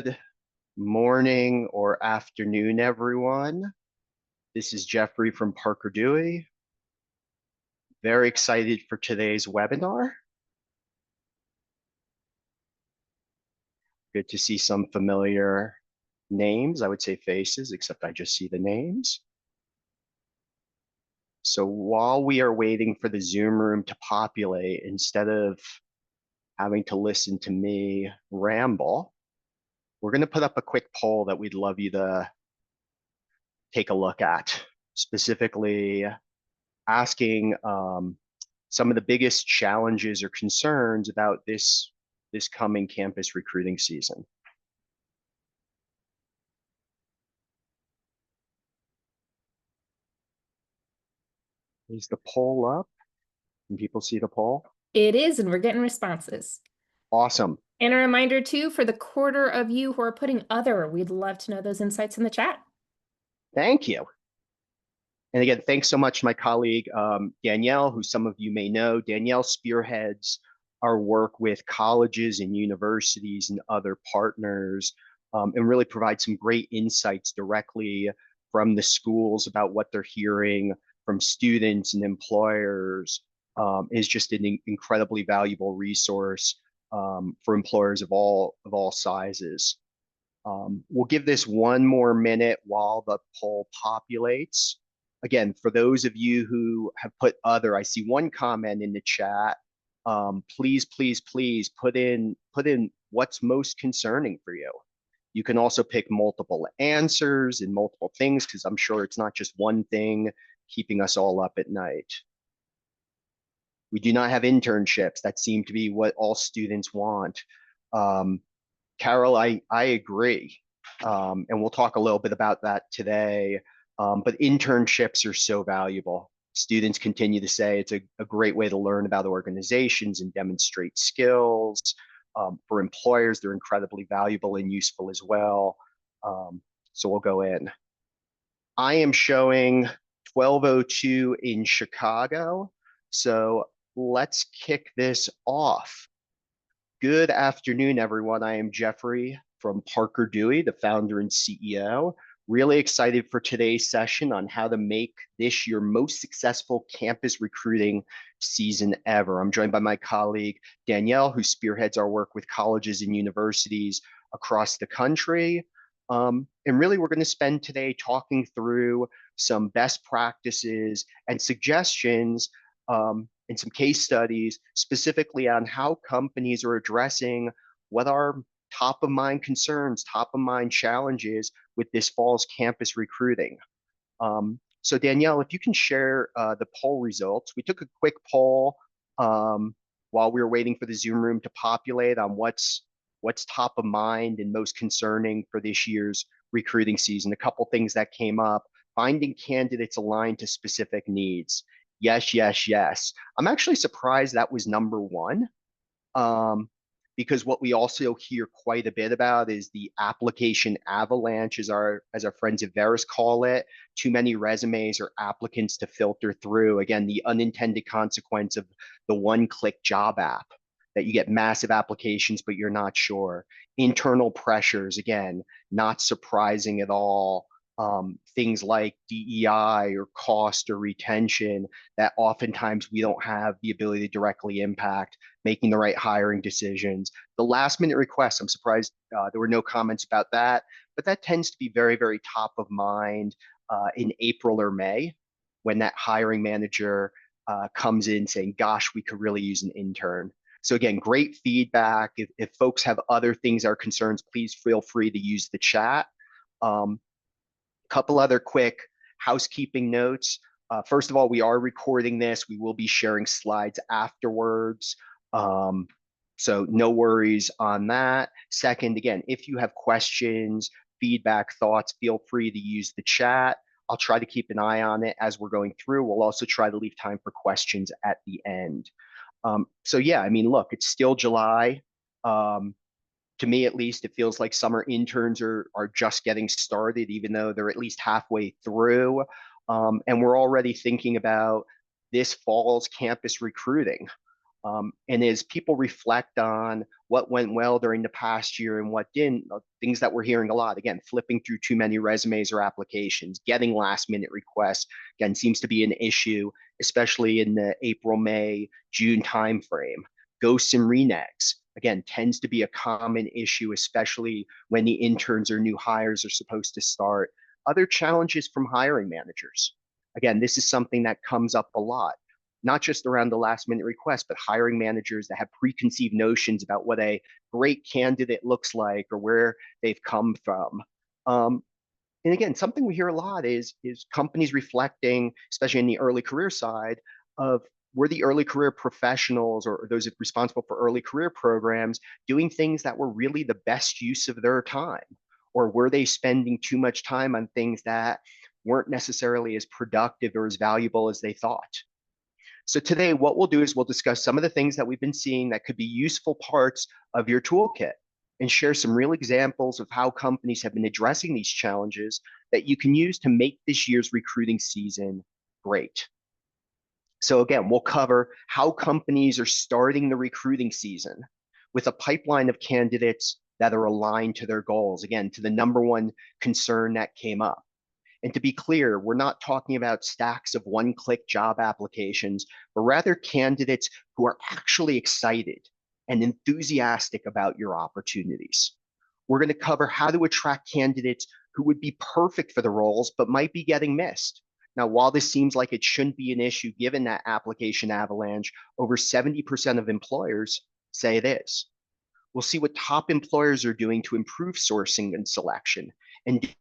Good morning or afternoon, everyone. This is Jeffrey from Parker Dewey. Very excited for today's webinar. Good to see some familiar names. I would say faces, except I just see the names. So while we are waiting for the Zoom room to populate, instead of having to listen to me ramble, we're going to put up a quick poll that we'd love you to take a look at, specifically asking some of the biggest challenges or concerns about this coming campus recruiting season. Is the poll up? Can people see the poll? It is, and we're getting responses. Awesome. And a reminder too, for the quarter of you who are putting other, we'd love to know those insights in the chat. Thank you. And again, thanks so much to my colleague, Danielle, who some of you may know. Danielle spearheads our work with colleges and universities and other partners, and really provides some great insights directly from the schools about what they're hearing from students and employers. Is just an incredibly valuable resource for employers of all sizes. We'll give this one more minute while the poll populates. Again, for those of you who have put other, I see one comment in the chat. Please, please, please put in what's most concerning for you. You can also pick multiple answers and multiple things, because I'm sure it's not just one thing keeping us all up at night. We do not have internships. That seemed to be what all students want. Carol, I agree. And we'll talk a little bit about that today. But internships are so valuable. Students continue to say it's a great way to learn about organizations and demonstrate skills. For employers, they're incredibly valuable and useful as well. So we'll go in. I am showing 12:02 in Chicago. So let's kick this off. Good afternoon, everyone. I am Jeffrey from Parker Dewey, the founder and CEO. Really excited for today's session on how to make this your most successful campus recruiting season ever. I'm joined by my colleague, Danielle, who spearheads our work with colleges and universities across the country. And really, we're going to spend today talking through some best practices and suggestions and some case studies specifically on how companies are addressing what are top of mind concerns, top of mind challenges with this fall's campus recruiting. So Danielle, if you can share the poll results. We took a quick poll while we were waiting for the Zoom room to populate on what's top of mind and most concerning for this year's recruiting season. A couple things that came up: finding candidates aligned to specific needs. Yes, yes, yes. I'm actually surprised that was number one, because what we also hear quite a bit about is the application avalanche, as our friends at Veris call it. Too many resumes or applicants to filter through. Again, the unintended consequence of the one-click job app, that you get massive applications, but you're not sure. Internal pressures, again, not surprising at all. Things like DEI or cost or retention that oftentimes we don't have the ability to directly impact making the right hiring decisions. The last minute requests, I'm surprised there were no comments about that, but that tends to be very, very top of mind in April or May, when that hiring manager comes in saying, gosh, we could really use an intern. So again, great feedback. If folks have other things or concerns, please feel free to use the chat. Couple other quick housekeeping notes. First of all, we are recording this. We will be sharing slides afterwards. So no worries on that. Second, again, if you have questions, feedback, thoughts, feel free to use the chat. I'll try to keep an eye on it as we're going through. We'll also try to leave time for questions at the end. So yeah, I mean, look, it's still July. To me, at least, it feels like summer interns are just getting started, even though they're at least halfway through. And we're already thinking about this fall's campus recruiting. And as people reflect on what went well during the past year and what didn't, things that we're hearing a lot, again, flipping through too many resumes or applications, getting last minute requests, again, seems to be an issue, especially in the April, May, June timeframe. Ghosts and renegs, again, tends to be a common issue, especially when the interns or new hires are supposed to start. Other challenges from hiring managers. Again, this is something that comes up a lot, not just around the last minute request, but hiring managers that have preconceived notions about what a great candidate looks like or where they've come from. And again, something we hear a lot is companies reflecting, especially in the early career side, of were the early career professionals or those responsible for early career programs doing things that were really the best use of their time? Or were they spending too much time on things that weren't necessarily as productive or as valuable as they thought? So today, what we'll do is we'll discuss some of the things that we've been seeing that could be useful parts of your toolkit and share some real examples of how companies have been addressing these challenges that you can use to make this year's recruiting season great. So again, we'll cover how companies are starting the recruiting season with a pipeline of candidates that are aligned to their goals. Again, to the number one concern that came up. And to be clear, we're not talking about stacks of one-click job applications, but rather candidates who are actually excited and enthusiastic about your opportunities. We're going to cover how to attract candidates who would be perfect for the roles, but might be getting missed. Now, while this seems like it shouldn't be an issue given that application avalanche, over 70% of employers say it is. We'll see what top employers are doing to improve sourcing and selection, and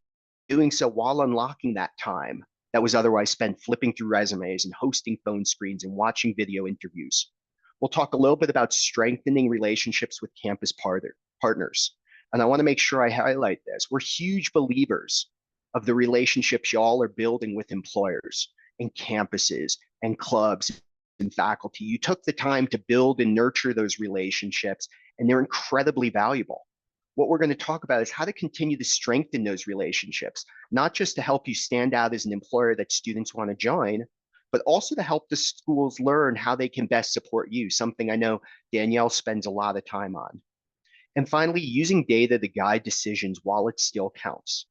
doing so while unlocking that time that was otherwise spent flipping through resumes and hosting phone screens and watching video interviews. We'll talk a little bit about strengthening relationships with campus partners. And I want to make sure I highlight this. We're huge believers of the relationships y'all are building with employers and campuses and clubs and faculty. You took the time to build and nurture those relationships, and they're incredibly valuable. What we're going to talk about is how to continue to strengthen those relationships, not just to help you stand out as an employer that students want to join, but also to help the schools learn how they can best support you, something I know Danielle spends a lot of time on. And finally, using data to guide decisions while it still counts.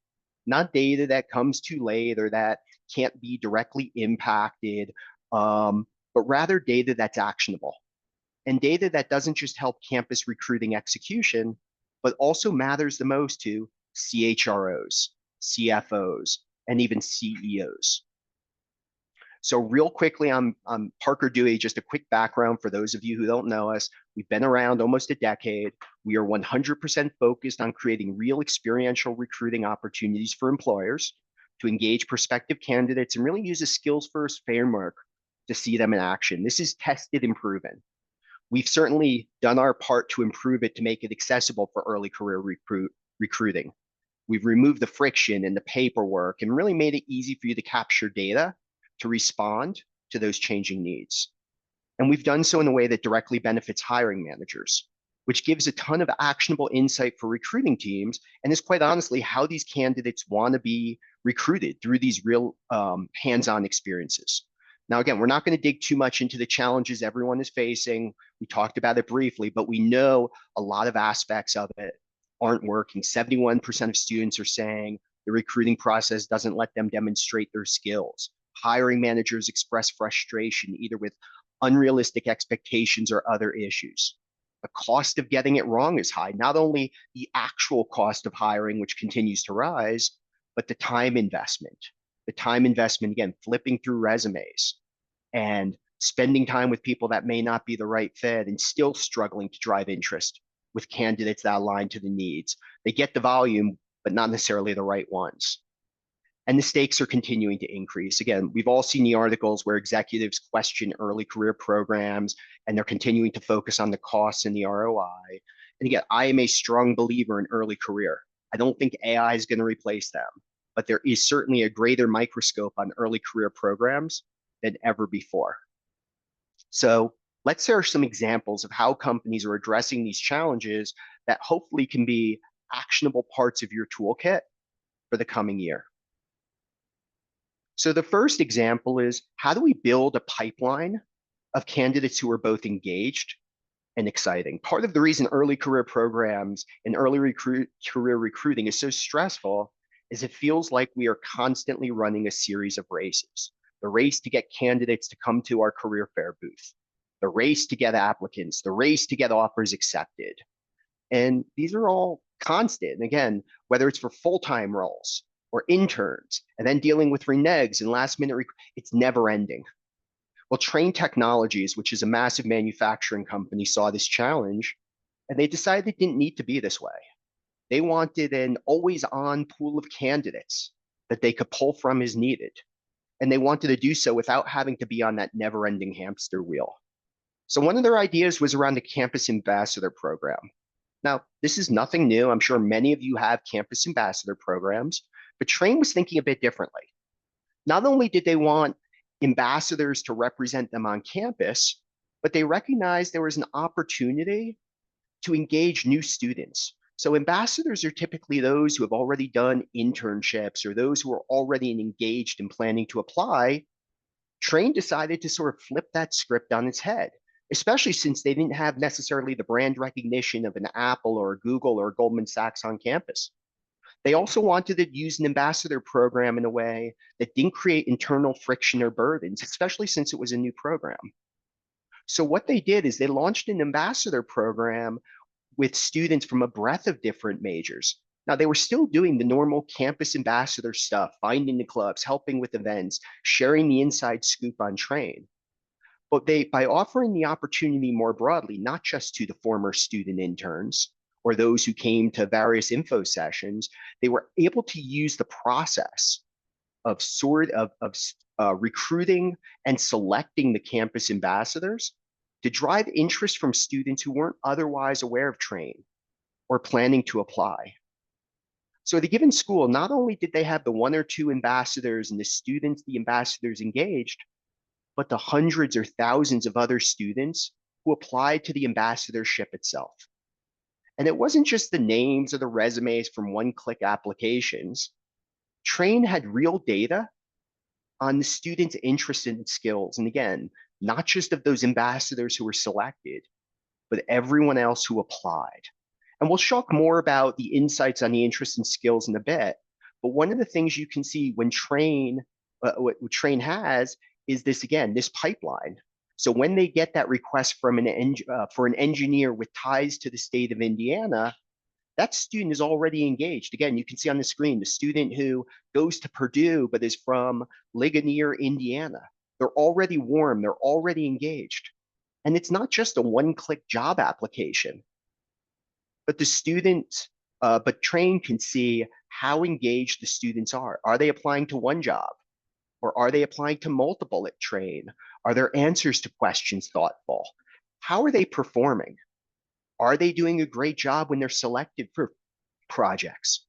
Not data that comes too late or that can't be directly impacted, but rather data that's actionable. And data that doesn't just help campus recruiting execution, but also matters the most to CHROs, CFOs, and even CEOs. So real quickly, I'm Parker Dewey, just a quick background for those of you who don't know us. We've been around almost a decade. We are 100% focused on creating real experiential recruiting opportunities for employers to engage prospective candidates and really use a skills-first framework to see them in action. This is tested and proven. We've certainly done our part to improve it to make it accessible for early career recruiting. We've removed the friction and the paperwork and really made it easy for you to capture data to respond to those changing needs. And we've done so in a way that directly benefits hiring managers, which gives a ton of actionable insight for recruiting teams and is quite honestly how these candidates want to be recruited through these real hands-on experiences. Now, again, we're not going to dig too much into the challenges everyone is facing. We talked about it briefly, but we know a lot of aspects of it aren't working. 71% of students are saying the recruiting process doesn't let them demonstrate their skills. Hiring managers express frustration either with unrealistic expectations or other issues. The cost of getting it wrong is high. Not only the actual cost of hiring, which continues to rise, but the time investment. The time investment, again, flipping through resumes and spending time with people that may not be the right fit and still struggling to drive interest with candidates that align to the needs. They get the volume, but not necessarily the right ones. And the stakes are continuing to increase. Again, we've all seen the articles where executives question early career programs and they're continuing to focus on the costs and the ROI. And again, I am a strong believer in early career. I don't think AI is going to replace them, but there is certainly a greater microscope on early career programs than ever before. So let's share some examples of how companies are addressing these challenges that hopefully can be actionable parts of your toolkit for the coming year. So the first example is how do we build a pipeline of candidates who are both engaged and exciting. Part of the reason early career programs and career recruiting is so stressful is it feels like we are constantly running a series of races. The race to get candidates to come to our career fair booth, the race to get applicants, the race to get offers accepted. And these are all constant. And again, whether it's for full-time roles or interns, and then dealing with renegs and last minute, it's never ending. Well, Train Technologies, which is a massive manufacturing company, saw this challenge and they decided it didn't need to be this way. They wanted an always on pool of candidates that they could pull from as needed. And they wanted to do so without having to be on that never ending hamster wheel. So, one of their ideas was around the campus ambassador program. Now, this is nothing new. I'm sure many of you have campus ambassador programs, but Train was thinking a bit differently. Not only did they want ambassadors to represent them on campus, but they recognized there was an opportunity to engage new students. So ambassadors are typically those who have already done internships or those who are already engaged and planning to apply. Train decided to sort of flip that script on its head, especially since they didn't have necessarily the brand recognition of an Apple or a Google or a Goldman Sachs on campus. They also wanted to use an ambassador program in a way that didn't create internal friction or burdens, especially since it was a new program. So what they did is they launched an ambassador program with students from a breadth of different majors. Now, they were still doing the normal campus ambassador stuff, finding the clubs, helping with events, sharing the inside scoop on Train. But by offering the opportunity more broadly, not just to the former student interns or those who came to various info sessions, they were able to use the process of recruiting and selecting the campus ambassadors to drive interest from students who weren't otherwise aware of Train or planning to apply. So at a given school, not only did they have the one or two ambassadors and the ambassadors engaged, but the hundreds or thousands of other students who applied to the ambassadorship itself. And it wasn't just the names or the resumes from one-click applications. Train had real data on the students' interest and skills. And again, not just of those ambassadors who were selected, but everyone else who applied. And we'll talk more about the insights on the interest and skills in a bit. But one of the things you can see when what Train has is this, again, this pipeline. So when they get that request from for an engineer with ties to the state of Indiana, that student is already engaged. Again, you can see on the screen the student who goes to Purdue but is from Ligonier, Indiana. They're already warm, they're already engaged. And it's not just a one-click job application, but but Train can see how engaged the students are. Are they applying to one job? Or are they applying to multiple at Train? Are their answers to questions thoughtful? How are they performing? Are they doing a great job when they're selected for projects?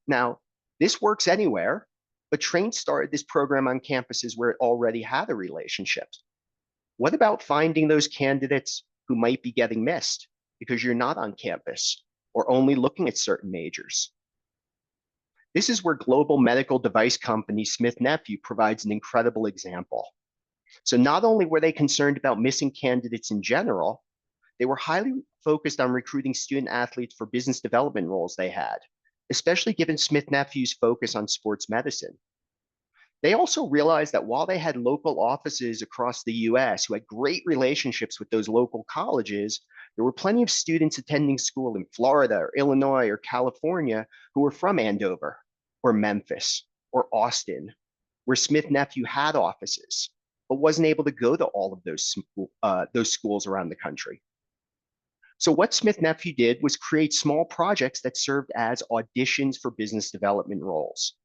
Now, this works anywhere, but Train started this program on campuses where it already had a relationship. What about finding those candidates who might be getting missed because you're not on campus or only looking at certain majors? This is where global medical device company Smith Nephew provides an incredible example. So not only were they concerned about missing candidates in general, they were highly focused on recruiting student athletes for business development roles they had, especially given Smith Nephew's focus on sports medicine. They also realized that while they had local offices across the US who had great relationships with those local colleges, there were plenty of students attending school in Florida or Illinois or California who were from Andover or Memphis or Austin, where Smith Nephew had offices, but wasn't able to go to all of those schools around the country. So what Smith Nephew did was create small projects that served as auditions for business development roles.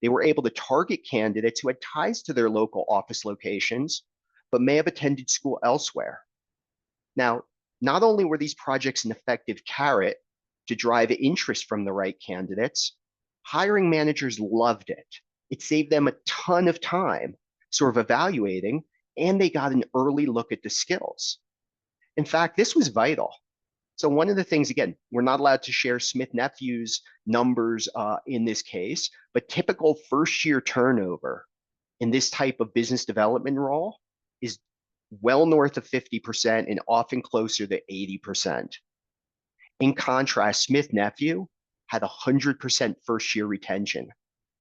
They were able to target candidates who had ties to their local office locations, but may have attended school elsewhere. Now, not only were these projects an effective carrot to drive interest from the right candidates, hiring managers loved it. It saved them a ton of time sort of evaluating, and they got an early look at the skills. In fact, this was vital. So one of the things, again, we're not allowed to share Smith Nephew's numbers in this case, but typical first year turnover in this type of business development role is well north of 50% and often closer to 80%. In contrast, Smith Nephew had 100% first year retention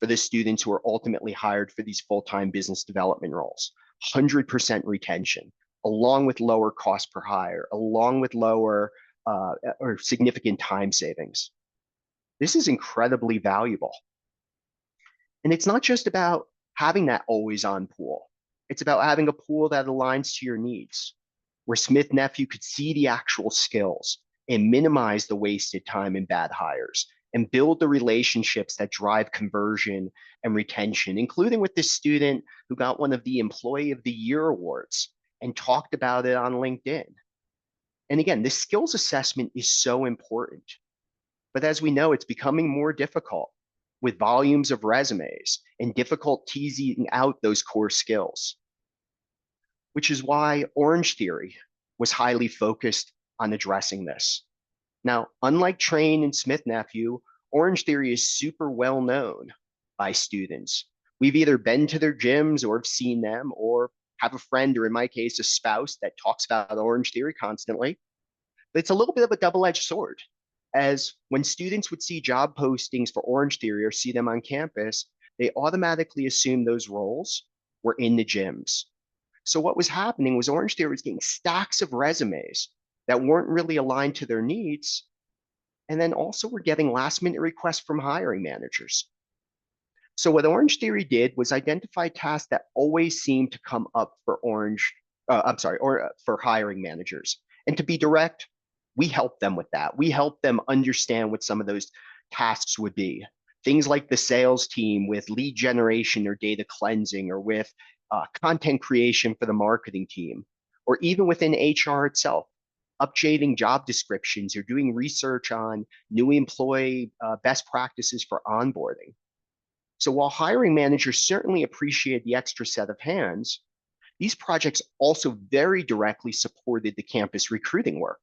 for the students who were ultimately hired for these full-time business development roles. 100% retention, along with lower cost per hire, along with lower or significant time savings. This is incredibly valuable. And it's not just about having that always on pool. It's about having a pool that aligns to your needs, where Smith Nephew could see the actual skills and minimize the wasted time and bad hires and build the relationships that drive conversion and retention, including with this student who got one of the Employee of the Year awards and talked about it on LinkedIn. And again, this skills assessment is so important. But as we know, it's becoming more difficult with volumes of resumes and difficult teasing out those core skills, which is why Orange Theory was highly focused on addressing this. Now, unlike Train and Smith Nephew, Orange Theory is super well known by students. We've either been to their gyms or have seen them, or have a friend, or in my case, a spouse that talks about Orange Theory constantly. But it's a little bit of a double-edged sword, as when students would see job postings for Orange Theory or see them on campus, they automatically assume those roles were in the gyms. So what was happening was Orange Theory was getting stacks of resumes that weren't really aligned to their needs. And then also we're getting last minute requests from hiring managers. So what Orange Theory did was identify tasks that always seem to come up for for hiring managers. And to be direct, we help them with that. We help them understand what some of those tasks would be. Things like the sales team with lead generation or data cleansing, or with content creation for the marketing team, or even within HR itself, updating job descriptions or doing research on new employee best practices for onboarding. So while hiring managers certainly appreciate the extra set of hands, these projects also very directly supported the campus recruiting work.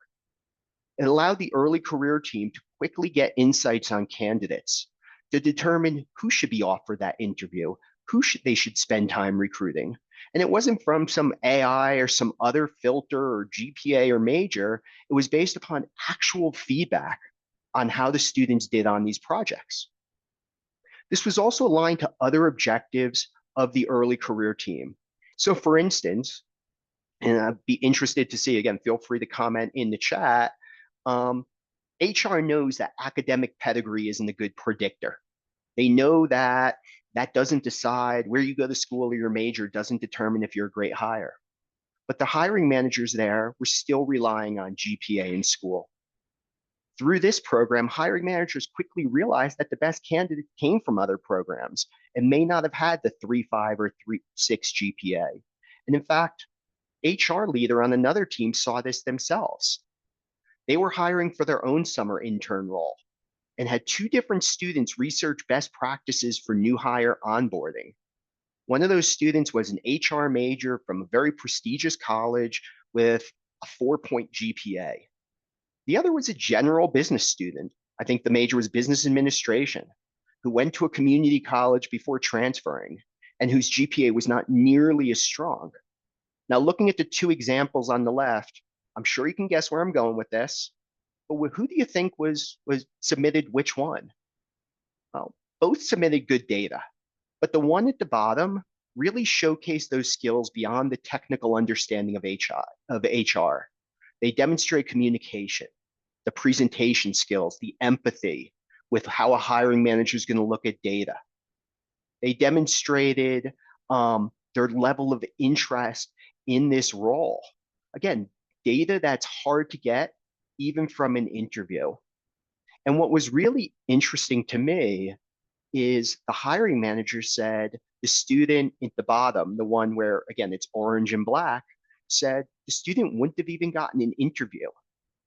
It allowed the early career team to quickly get insights on candidates, to determine who should be offered that interview, they should spend time recruiting. And it wasn't from some AI or some other filter or GPA or major. It was based upon actual feedback on how the students did on these projects. This was also aligned to other objectives of the early career team. So for instance, and I'd be interested to see, again, feel free to comment in the chat. HR knows that academic pedigree isn't a good predictor. They know that that doesn't decide where you go to school, or your major doesn't determine if you're a great hire. But the hiring managers there were still relying on GPA in school. Through this program, hiring managers quickly realized that the best candidates came from other programs and may not have had the 3.5 or 3.6 GPA. And in fact, HR leader on another team saw this themselves. They were hiring for their own summer intern role and had two different students research best practices for new hire onboarding. One of those students was an HR major from a very prestigious college with a 4-point GPA. The other was a general business student. I think the major was business administration, who went to a community college before transferring and whose GPA was not nearly as strong. Now, looking at the two examples on the left, I'm sure you can guess where I'm going with this. But who do you think was submitted which one? Well, both submitted good data, but the one at the bottom really showcased those skills beyond the technical understanding of HR. They demonstrate communication, the presentation skills, the empathy with how a hiring manager is going to look at data. They demonstrated their level of interest in this role. Again, data that's hard to get even from an interview. And what was really interesting to me is the hiring manager said the student at the bottom, the one where, again, it's orange and black, said the student wouldn't have even gotten an interview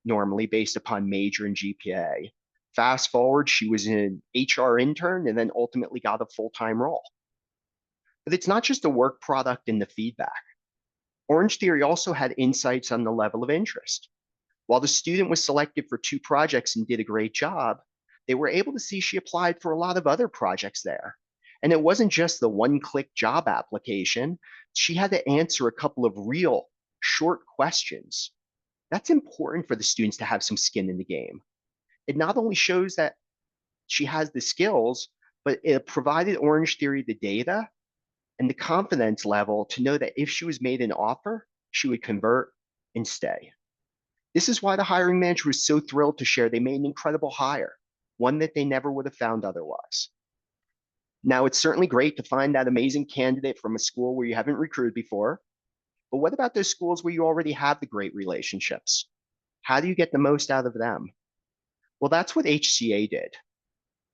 normally based upon major and GPA. Fast forward, she was an HR intern and then ultimately got a full-time role. But it's not just the work product and the feedback. Orange Theory also had insights on the level of interest. While the student was selected for 2 projects and did a great job, they were able to see she applied for a lot of other projects there. And it wasn't just the one-click job application. She had to answer a couple of real short questions. That's important for the students to have some skin in the game. It not only shows that she has the skills, but it provided Orange Theory the data and the confidence level to know that if she was made an offer, she would convert and stay. This is why the hiring manager was so thrilled to share they made an incredible hire, one that they never would have found otherwise. Now, it's certainly great to find that amazing candidate from a school where you haven't recruited before, but what about those schools where you already have the great relationships? How do you get the most out of them? Well, that's what HCA did.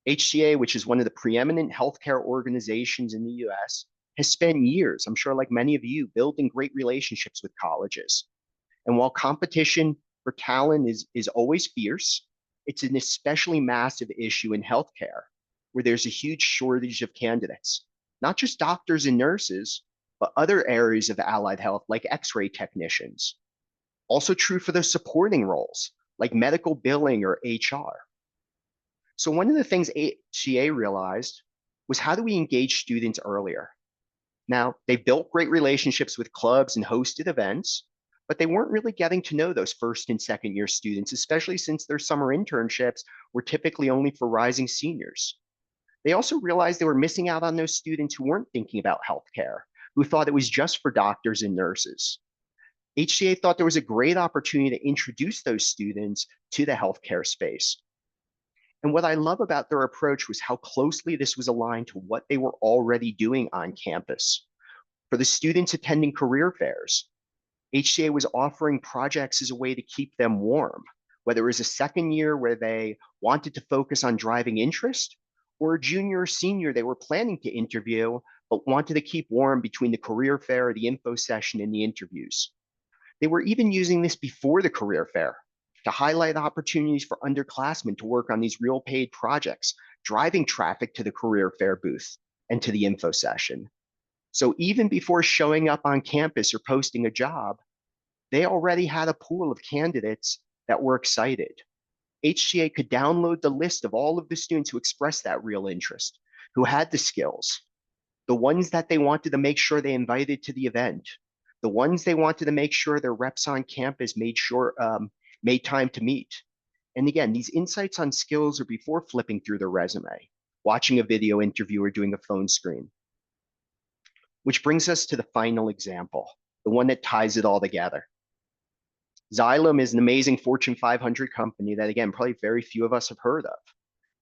HCA, which is one of the preeminent healthcare organizations in the US, has spent years, I'm sure like many of you, building great relationships with colleges. And while competition for talent is always fierce, it's an especially massive issue in healthcare, where there's a huge shortage of candidates, not just doctors and nurses, but other areas of allied health like x-ray technicians. Also true for those supporting roles like medical billing or HR. So one of the things HCA realized was, how do we engage students earlier? Now, they built great relationships with clubs and hosted events, but they weren't really getting to know those first and second year students, especially since their summer internships were typically only for rising seniors. They also realized they were missing out on those students who weren't thinking about healthcare, who thought it was just for doctors and nurses. HCA thought there was a great opportunity to introduce those students to the healthcare space. And what I love about their approach was how closely this was aligned to what they were already doing on campus. For the students attending career fairs, HCA was offering projects as a way to keep them warm, whether it was a second year where they wanted to focus on driving interest, or a junior or senior they were planning to interview, but wanted to keep warm between the career fair, the info session, and the interviews. They were even using this before the career fair to highlight opportunities for underclassmen to work on these real paid projects, driving traffic to the career fair booth and to the info session. So even before showing up on campus or posting a job, they already had a pool of candidates that were excited. HCA could download the list of all of the students who expressed that real interest, who had the skills, the ones that they wanted to make sure they invited to the event, the ones they wanted to make sure their reps on campus made time to meet. And again, these insights on skills are before flipping through their resume, watching a video interview, or doing a phone screen. Which brings us to the final example, the one that ties it all together. Xylem is an amazing Fortune 500 company that, again, probably very few of us have heard of.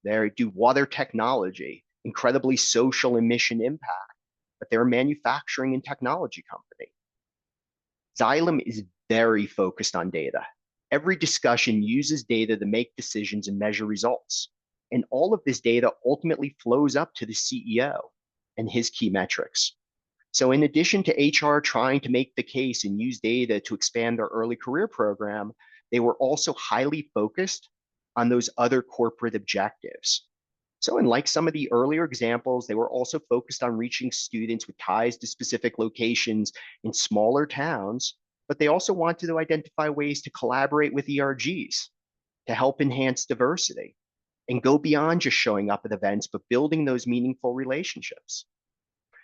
They do water technology, incredibly social and mission impact, but they're a manufacturing and technology company. Xylem is very focused on data. Every discussion uses data to make decisions and measure results. And all of this data ultimately flows up to the CEO and his key metrics. So in addition to HR trying to make the case and use data to expand their early career program, they were also highly focused on those other corporate objectives. So unlike some of the earlier examples, they were also focused on reaching students with ties to specific locations in smaller towns, but they also wanted to identify ways to collaborate with ERGs to help enhance diversity and go beyond just showing up at events, but building those meaningful relationships.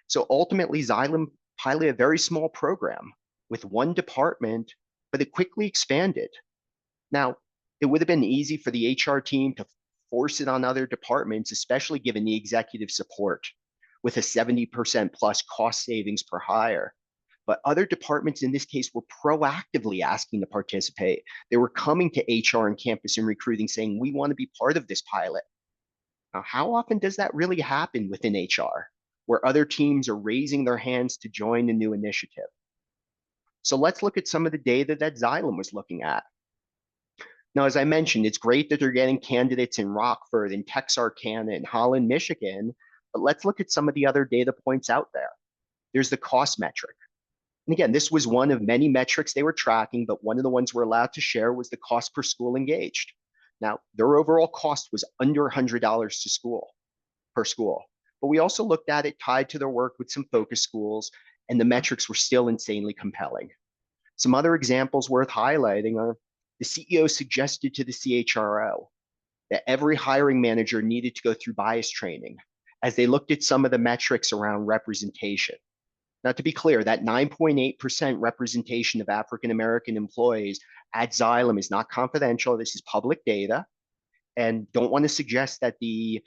So ultimately, Xylem piloted a very small program with one department, but it quickly expanded. Now, it would have been easy for the HR team to force it on other departments, especially given the executive support with a 70% plus cost savings per hire. But other departments in this case were proactively asking to participate. They were coming to HR and campus and recruiting saying, we want to be part of this pilot. Now, how often does that really happen within HR, where other teams are raising their hands to join a new initiative? So let's look at some of the data that Xylem was looking at. Now, as I mentioned, it's great that they're getting candidates in Rockford and Texarkana and Holland, Michigan, but let's look at some of the other data points out there. There's the cost metric. And again, this was one of many metrics they were tracking, but one of the ones we're allowed to share was the cost per school engaged. Now, their overall cost was under $100 per school. But we also looked at it tied to their work with some focus schools, and the metrics were still insanely compelling. Some other examples worth highlighting are the CEO suggested to the CHRO that every hiring manager needed to go through bias training as they looked at some of the metrics around representation. Now, to be clear, that 9.8% representation of African American employees at Xylem is not confidential. This is public data, and don't want to suggest that the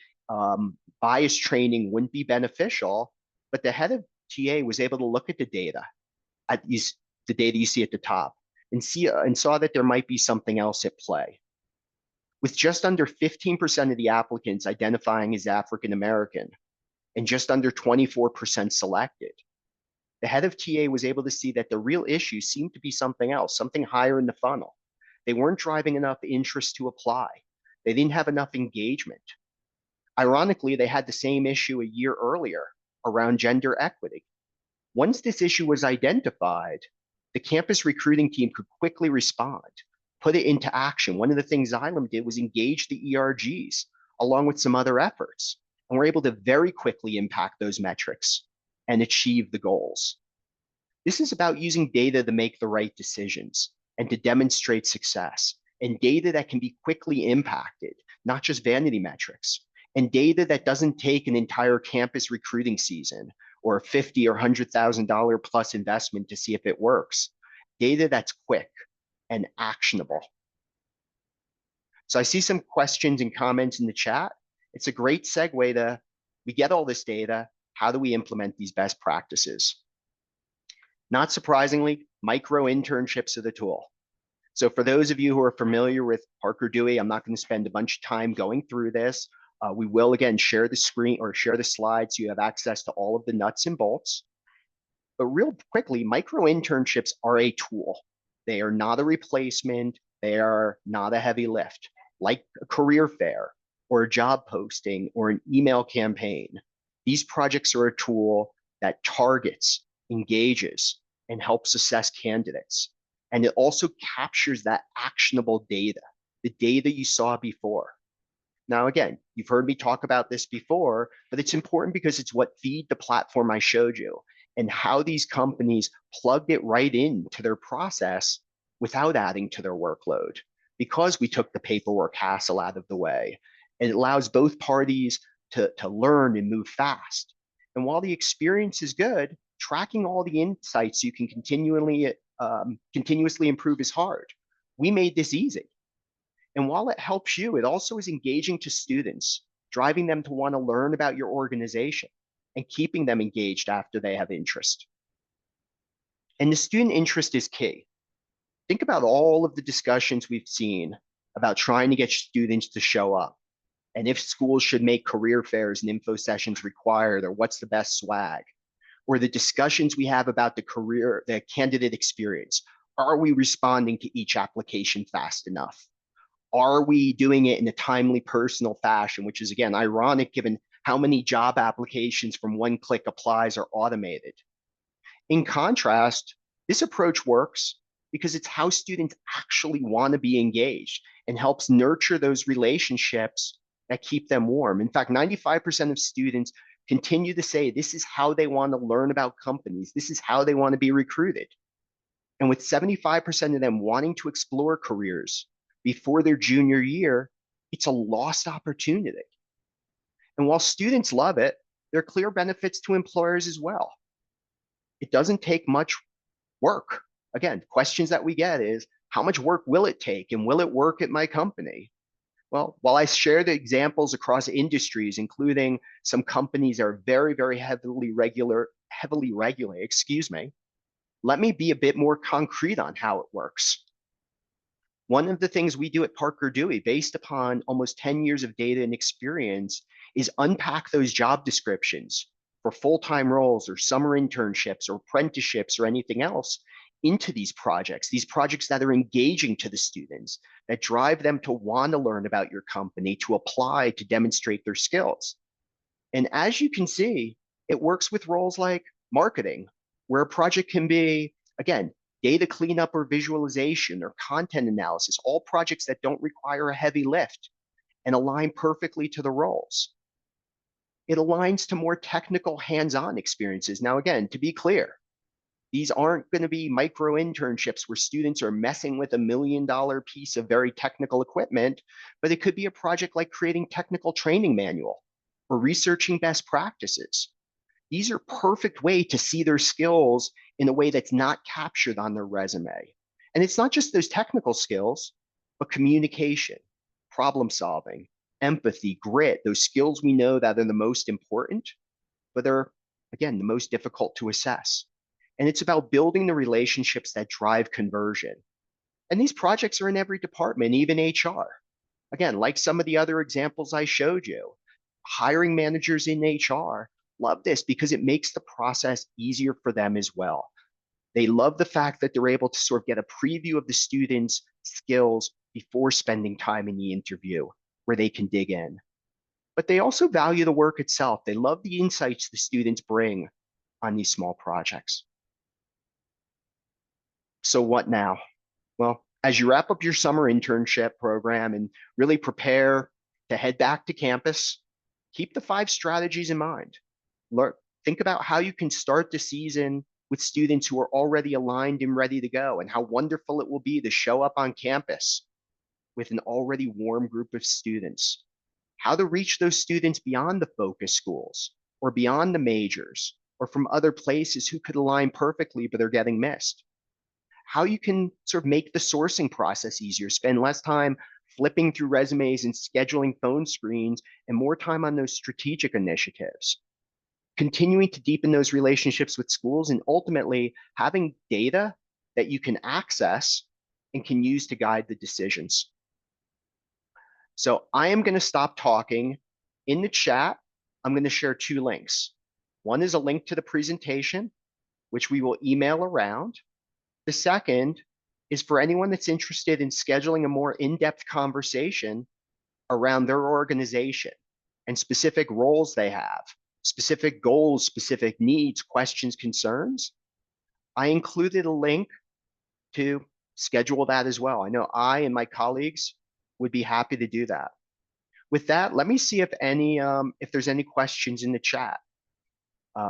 bias training wouldn't be beneficial. But the head of TA was able to look at the data, at these, the data you see at the top, and saw that there might be something else at play. With just under 15% of the applicants identifying as African American and just under 24% selected, the head of TA was able to see that the real issue seemed to be something else, something higher in the funnel. They weren't driving enough interest to apply. They didn't have enough engagement. Ironically, they had the same issue a year earlier around gender equity. Once this issue was identified, the campus recruiting team could quickly respond, put it into action. One of the things Xylem did was engage the ERGs along with some other efforts, and we're able to very quickly impact those metrics and achieve the goals. This is about using data to make the right decisions and to demonstrate success, and data that can be quickly impacted, not just vanity metrics, and data that doesn't take an entire campus recruiting season or a $50,000 or $100,000 plus investment to see if it works. Data that's quick and actionable. So I see some questions and comments in the chat. It's a great segue to, we get all this data, how do we implement these best practices? Not surprisingly, micro internships are the tool. So for those of you who are familiar with Parker Dewey, I'm not going to spend a bunch of time going through this. We will again share the screen or share the slides so you have access to all of the nuts and bolts. But real quickly, micro internships are a tool. They are not a replacement. They are not a heavy lift, like a career fair or a job posting or an email campaign. These projects are a tool that targets, engages, and helps assess candidates. And it also captures that actionable data, the data you saw before. Now, again, you've heard me talk about this before, but it's important because it's what feed the platform I showed you and how these companies plugged it right into their process without adding to their workload, because we took the paperwork hassle out of the way. And it allows both parties to learn and move fast. And while the experience is good, tracking all the insights so you can continuously improve is hard. We made this easy. And while it helps you, it also is engaging to students, driving them to want to learn about your organization and keeping them engaged after they have interest. And the student interest is key. Think about all of the discussions we've seen about trying to get students to show up, and if schools should make career fairs and info sessions required, or what's the best swag, or the discussions we have about the candidate experience. Are we responding to each application fast enough? Are we doing it in a timely, personal fashion, which is, again, ironic given how many job applications from one-click applies are automated? In contrast, this approach works because it's how students actually want to be engaged and helps nurture those relationships that keep them warm. In fact, 95% of students continue to say this is how they want to learn about companies. This is how they want to be recruited. And with 75% of them wanting to explore careers before their junior year, it's a lost opportunity. And while students love it, there are clear benefits to employers as well. It doesn't take much work. Again, questions that we get is, how much work will it take and will it work at my company? Well, while I share the examples across industries, including some companies that are very, very heavily regulated, let me be a bit more concrete on how it works. One of the things we do at Parker Dewey, based upon almost 10 years of data and experience, is unpack those job descriptions for full-time roles or summer internships or apprenticeships or anything else into these projects that are engaging to the students, that drive them to want to learn about your company, to apply, to demonstrate their skills. And as you can see, it works with roles like marketing, where a project can be, again, data cleanup or visualization or content analysis, all projects that don't require a heavy lift and align perfectly to the roles. It aligns to more technical hands-on experiences. Now, again, to be clear, these aren't going to be micro internships where students are messing with $1 million piece of very technical equipment, but it could be a project like creating technical training manual or researching best practices. these are perfect way to see their skills in a way that's not captured on their resume. And it's not just those technical skills, but communication, problem solving, empathy, grit, those skills we know that are the most important, but they're, again, the most difficult to assess. And it's about building the relationships that drive conversion. And these projects are in every department, even HR. Again, like some of the other examples I showed you, hiring managers in HR love this because it makes the process easier for them as well. They love the fact that they're able to sort of get a preview of the students' skills before spending time in the interview where they can dig in. But they also value the work itself. They love the insights the students bring on these small projects. So what now? Well, as you wrap up your summer internship program and really prepare to head back to campus, keep the 5 strategies in mind. Learn, think about how you can start the season with students who are already aligned and ready to go, and how wonderful it will be to show up on campus with an already warm group of students. How to reach those students beyond the focus schools or beyond the majors or from other places who could align perfectly, but they're getting missed. How you can sort of make the sourcing process easier, spend less time flipping through resumes and scheduling phone screens and more time on those strategic initiatives. Continuing to deepen those relationships with schools and ultimately having data that you can access and can use to guide the decisions. So I am going to stop talking. In the chat, I'm going to share 2 links. One is a link to the presentation, which we will email around. The second is for anyone that's interested in scheduling a more in-depth conversation around their organization and specific roles they have, specific goals, specific needs, questions, concerns. I included a link to schedule that as well. I know I and my colleagues would be happy to do that. With that, let me see if there's any questions in the chat.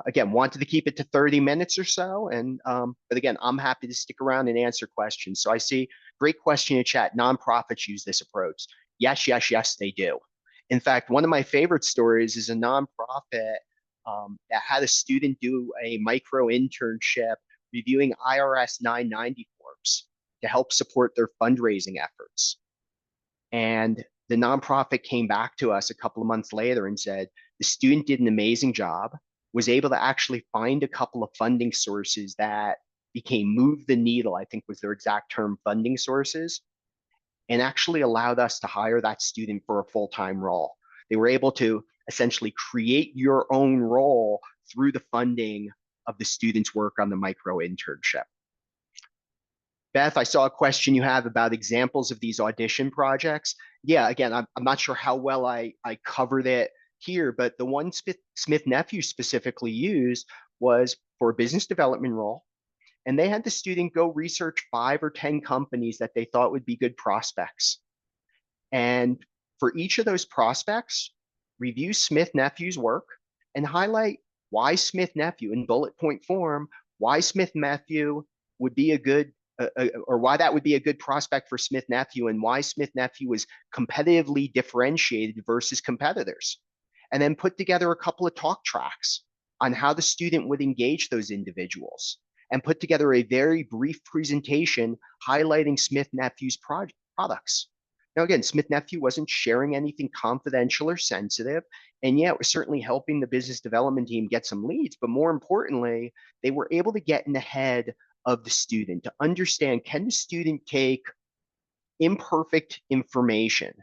Again, wanted to keep it to 30 minutes or so, but again, I'm happy to stick around and answer questions. So I see great question in chat. Nonprofits use this approach. Yes, yes, yes, they do. In fact, one of my favorite stories is a nonprofit that had a student do a micro internship reviewing IRS 990 forms to help support their fundraising efforts. And the nonprofit came back to us a couple of months later and said the student did an amazing job, was able to actually find a couple of funding sources that became move the needle, I think was their exact term, funding sources, and actually allowed us to hire that student for a full-time role. They were able to essentially create your own role through the funding of the student's work on the micro internship. Beth, I saw a question you have about examples of these audition projects. Yeah, again, I'm not sure how well I covered it here, but the one Smith Nephew specifically used was for a business development role. And they had the student go research 5 or 10 companies that they thought would be good prospects. And for each of those prospects, review Smith Nephew's work and highlight why Smith Nephew in bullet point form, why Smith Nephew would be a good or why that would be a good prospect for Smith Nephew and why Smith Nephew was competitively differentiated versus competitors. And then put together a couple of talk tracks on how the student would engage those individuals and put together a very brief presentation highlighting Smith Nephew's products. Now, again, Smith Nephew wasn't sharing anything confidential or sensitive, and yet it was certainly helping the business development team get some leads. But more importantly, they were able to get in the head of the student to understand, can the student take imperfect information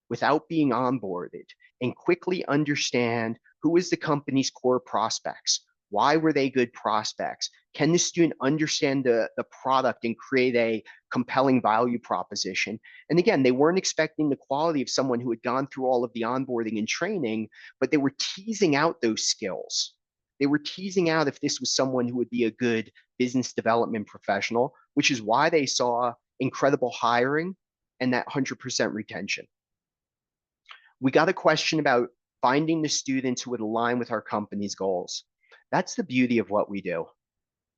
without being onboarded and quickly understand who is the company's core prospects? Why were they good prospects? Can the student understand the product and create a compelling value proposition? And again, they weren't expecting the quality of someone who had gone through all of the onboarding and training, but they were teasing out those skills. They were teasing out if this was someone who would be a good business development professional, which is why they saw incredible hiring and that 100% retention. We got a question about finding the students who would align with our company's goals. That's the beauty of what we do.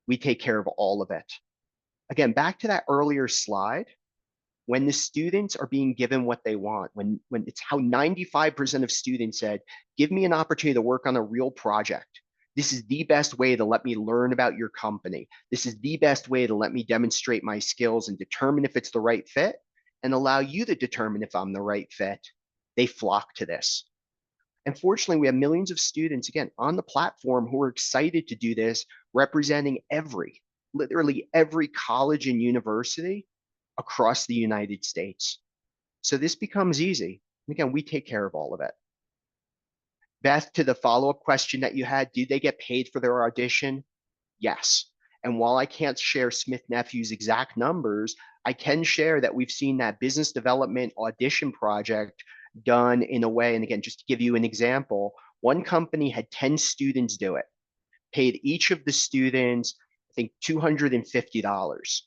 We take care of all of it. Again, back to that earlier slide, when the students are being given what they want, when it's how 95% of students said, give me an opportunity to work on a real project. This is the best way to let me learn about your company. This is the best way to let me demonstrate my skills and determine if it's the right fit and allow you to determine if I'm the right fit. They flock to this. And fortunately, we have millions of students, again, on the platform who are excited to do this, representing literally every college and university across the United States. So this becomes easy. And again, we take care of all of it. Beth, to the follow-up question that you had, do they get paid for their audition? Yes. And while I can't share Smith Nephew's exact numbers, I can share that we've seen that business development audition project done in a way. And again, just to give you an example, one company had 10 students do it, paid each of the students, I think, $250.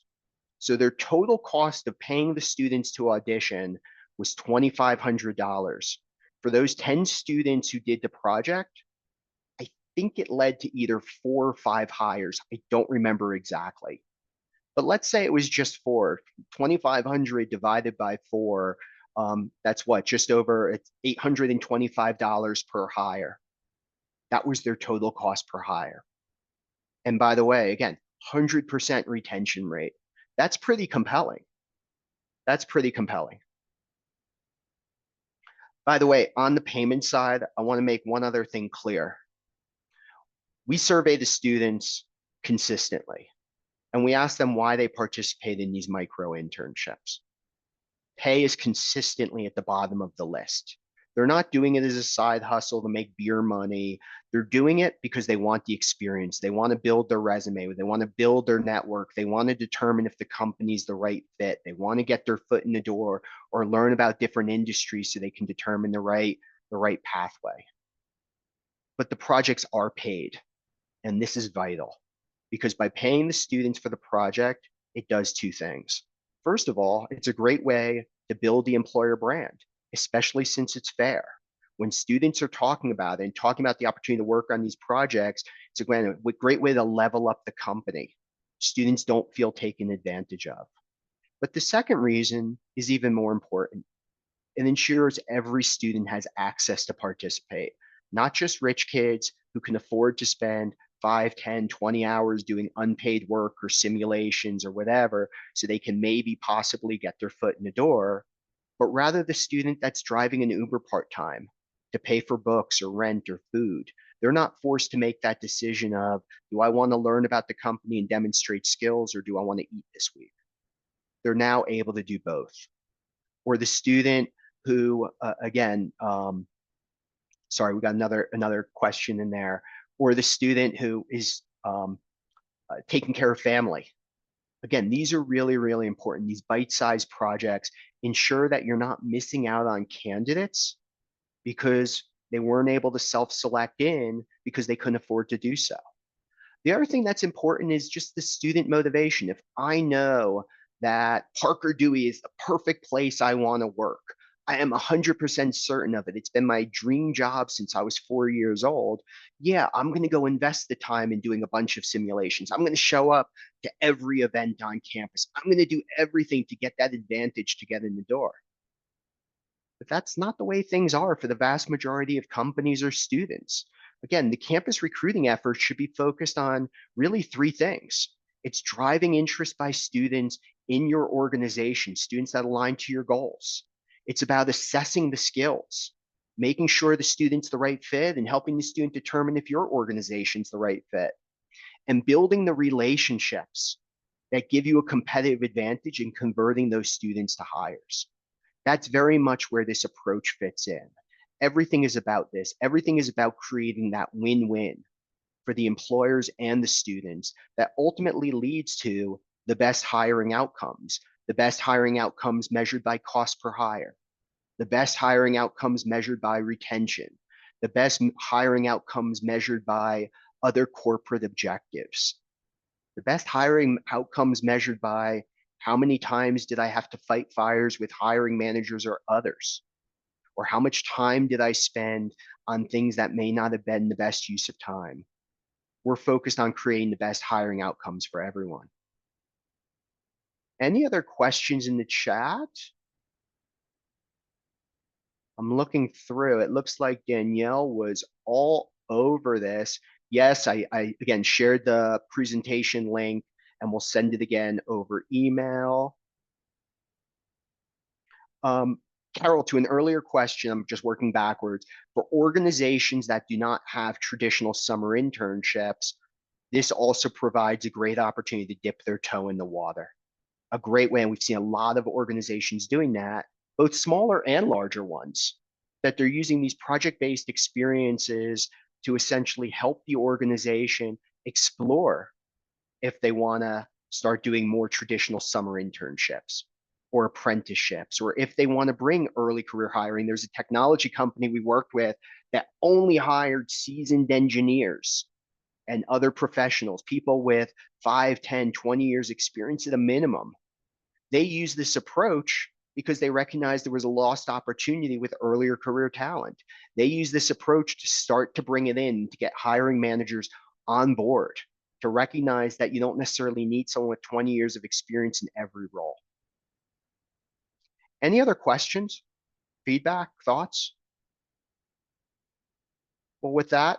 So their total cost of paying the students to audition was $2,500. For those 10 students who did the project, I think it led to either 4 or 5 hires. I don't remember exactly. But let's say it was just four. 2,500 divided by four. That's what, just over $825 per hire. That was their total cost per hire. And by the way, again, 100% retention rate. That's pretty compelling. That's pretty compelling. By the way, on the payment side, I want to make one other thing clear. We survey the students consistently, and we ask them why they participate in these micro internships. Pay is consistently at the bottom of the list. They're not doing it as a side hustle to make beer money. They're doing it because they want the experience. They want to build their resume. They want to build their network. They want to determine if the company's the right fit. They want to get their foot in the door or learn about different industries so they can determine the right pathway. But the projects are paid, and this is vital because by paying the students for the project, it does two things. First of all, it's a great way to build the employer brand, especially since it's fair. When students are talking about it and talking about the opportunity to work on these projects, it's a great way to level up the company. Students don't feel taken advantage of. But the second reason is even more important. It ensures every student has access to participate, not just rich kids who can afford to spend 5, 10, 20 hours doing unpaid work or simulations or whatever, so they can maybe possibly get their foot in the door, but rather the student that's driving an Uber part-time to pay for books or rent or food. They're not forced to make that decision of, do I want to learn about the company and demonstrate skills, or do I want to eat this week? They're now able to do both. Or the student who, again, sorry, we got another question in there. Or the student who is taking care of family. Again, these are really, really important. These bite-sized projects ensure that you're not missing out on candidates because they weren't able to self-select in because they couldn't afford to do so. The other thing that's important is just the student motivation. If I know that Parker Dewey is the perfect place I want to work, I am 100% certain of it. It's been my dream job since I was 4 years old. Yeah, I'm going to go invest the time in doing a bunch of simulations. I'm going to show up to every event on campus. I'm going to do everything to get that advantage to get in the door. But that's not the way things are for the vast majority of companies or students. Again, the campus recruiting effort should be focused on really three things. It's driving interest by students in your organization, students that align to your goals. It's about assessing the skills, making sure the student's the right fit and helping the student determine if your organization's the right fit, and building the relationships that give you a competitive advantage in converting those students to hires. That's very much where this approach fits in. Everything is about this. Everything is about creating that win-win for the employers and the students that ultimately leads to the best hiring outcomes, the best hiring outcomes measured by cost per hire, the best hiring outcomes measured by retention, the best hiring outcomes measured by other corporate objectives, the best hiring outcomes measured by how many times did I have to fight fires with hiring managers or others? Or how much time did I spend on things that may not have been the best use of time? We're focused on creating the best hiring outcomes for everyone. Any other questions in the chat? I'm looking through. It looks like Danielle was all over this. Yes, I again shared the presentation link and we'll send it again over email. Um, Carol, to an earlier question, I'm just working backwards. For organizations that do not have traditional summer internships, this also provides a great opportunity to dip their toe in the water. A great way, and we've seen a lot of organizations doing that, both smaller and larger ones, that they're using these project-based experiences to essentially help the organization explore if they want to start doing more traditional summer internships or apprenticeships, or if they want to bring early career hiring. There's a technology company we worked with that only hired seasoned engineers and other professionals, people with 5, 10, 20 years experience at a minimum. They use this approach because they recognized there was a lost opportunity with earlier career talent. They use this approach to start to bring it in, to get hiring managers on board, to recognize that you don't necessarily need someone with 20 years of experience in every role. Any other questions, feedback, thoughts? Well, with that,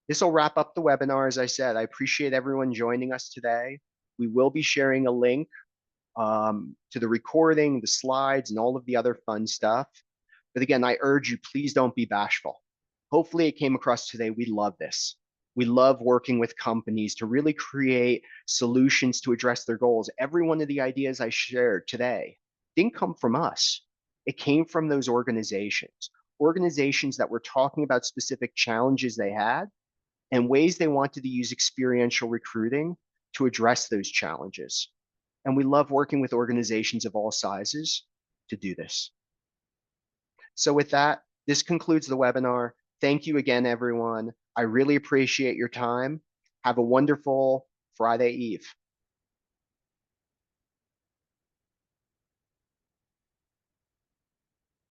this will wrap up the webinar. As I said, I appreciate everyone joining us today. We will be sharing a link to the recording, the slides, and all of the other fun stuff. But again, I urge you, please don't be bashful. Hopefully it came across today. We love this. We love working with companies to really create solutions to address their goals. Every one of the ideas I shared today didn't come from us. It came from those organizations that were talking about specific challenges they had and ways they wanted to use experiential recruiting to address those challenges. And we love working with organizations of all sizes to do this. So with that, this concludes the webinar. Thank you again, everyone. I really appreciate your time. Have a wonderful Friday Eve.